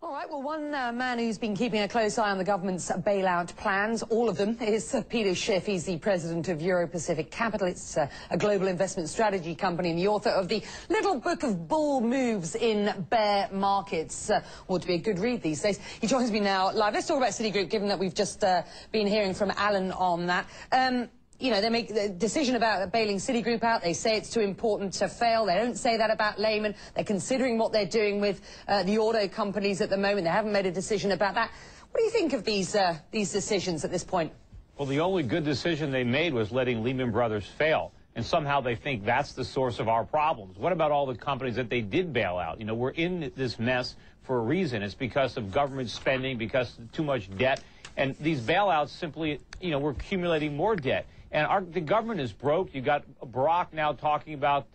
All right, well, one man who's been keeping a close eye on the government's bailout plans, all of them, is Peter Schiff. He's the president of Euro-Pacific Capital. It's a global investment strategy company and the author of the little book of bull moves in bear markets. Ought to be a good read these days. He joins me now live. Let's talk about Citigroup, given that we've just been hearing from Alan on that. You know, they make the decision about bailing Citigroup out. They say it's too important to fail. They don't say that about Lehman. They're considering what they're doing with the auto companies at the moment. They haven't made a decision about that. What do you think of these decisions at this point? Well, the only good decision they made was letting Lehman Brothers fail. And somehow they think that's the source of our problems. What about all the companies that they did bail out? You know, we're in this mess for a reason. It's because of government spending, because of too much debt. And these bailouts simply, you know, we're accumulating more debt. And the government is broke. You got Barack now talking about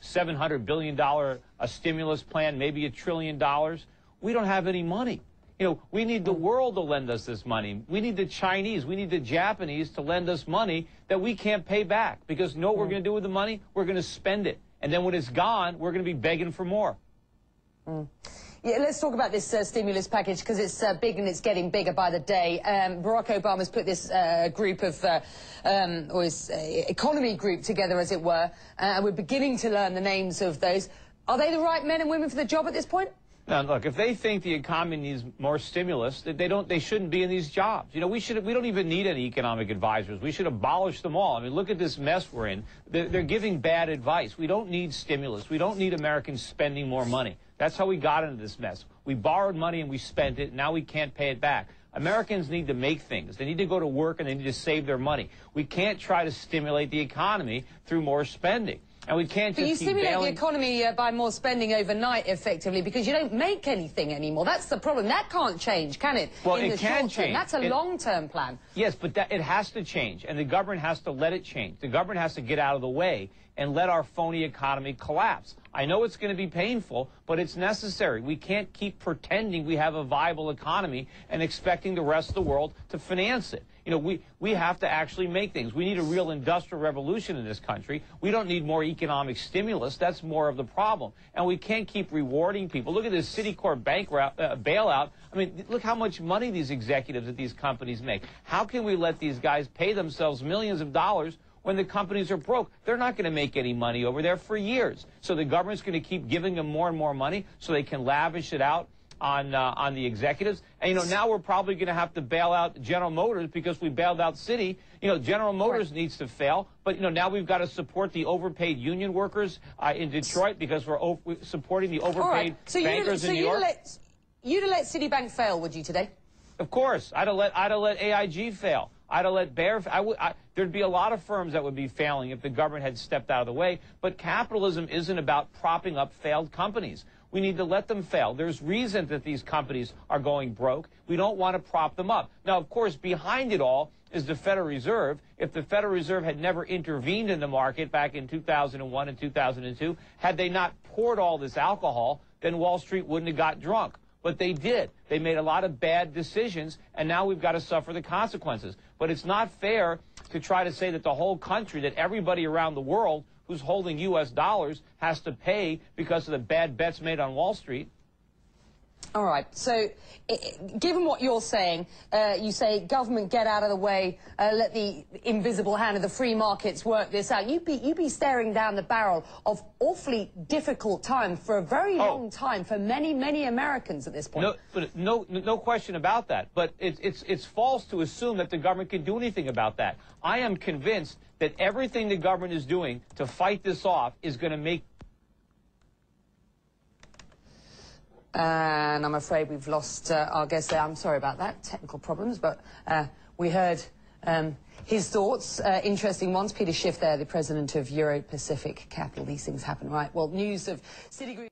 $700 billion a stimulus plan, maybe $1 trillion. We don't have any money. You know, we need the world to lend us this money. We need the Chinese, we need the Japanese to lend us money that we can't pay back. Because you know what we're going to do with the money? We're going to spend it. And then when it's gone, we're going to be begging for more. Yeah, let's talk about this stimulus package, because it's big and it's getting bigger by the day. Barack Obama's put this group of, or his economy group together, as it were, and we're beginning to learn the names of those. Are they the right men and women for the job at this point? Now, look, if they think the economy needs more stimulus, they shouldn't be in these jobs. You know, we don't even need any economic advisors. We should abolish them all. I mean, look at this mess we're in. They're giving bad advice. We don't need stimulus. We don't need Americans spending more money. That's how we got into this mess. We borrowed money and we spent it. Now we can't pay it back. Americans need to make things. They need to go to work and they need to save their money. We can't try to stimulate the economy through more spending. And we can't just keep bailing. But you stimulate the economy by more spending overnight, effectively, because you don't make anything anymore. That's the problem. That can't change, can it? Well, it can change. That's a long-term plan. Yes, but it has to change, and the government has to let it change. The government has to get out of the way and let our phony economy collapse. I know it's going to be painful, but it's necessary. We can't keep pretending we have a viable economy and expecting the rest of the world to finance it. You know, we have to actually make things. We need a real industrial revolution in this country. We don't need more economic stimulus. That's more of the problem. And we can't keep rewarding people. Look at this Citicorp bailout. I mean, look how much money these executives at these companies make. How can we let these guys pay themselves millions of dollars when the companies are broke? They're not going to make any money over there for years. So the government's going to keep giving them more and more money so they can lavish it out on the executives. And, you know, now we're probably going to have to bail out General Motors because we bailed out Citi. You know, General Motors needs to fail. But, you know, now we've got to support the overpaid union workers in Detroit because we're supporting the overpaid bankers in New York. You'd have let Citibank fail, would you, today? Of course. I'd have let AIG fail. I'd have let Bear. There'd be a lot of firms that would be failing if the government had stepped out of the way. But capitalism isn't about propping up failed companies. We need to let them fail. There's reason that these companies are going broke. We don't want to prop them up. Now, of course, behind it all is the Federal Reserve. If the Federal Reserve had never intervened in the market back in 2001 and 2002, had they not poured all this alcohol, then Wall Street wouldn't have got drunk. But they did. They made a lot of bad decisions, and now we've got to suffer the consequences. But it's not fair to try to say that the whole country, that everybody around the world who's holding U.S. dollars has to pay because of the bad bets made on Wall Street. All right. So, given what you're saying, you say government get out of the way, let the invisible hand of the free markets work this out. You'd be staring down the barrel of awfully difficult time for a very long time for many, many Americans at this point. No question about that. But it's false to assume that the government can do anything about that. I am convinced that everything the government is doing to fight this off is going to make. And I'm afraid we've lost our guest there. I'm sorry about that, technical problems, but we heard his thoughts, interesting ones. Peter Schiff there, the president of Euro-Pacific Capital. These things happen, right? Well, news of Citigroup.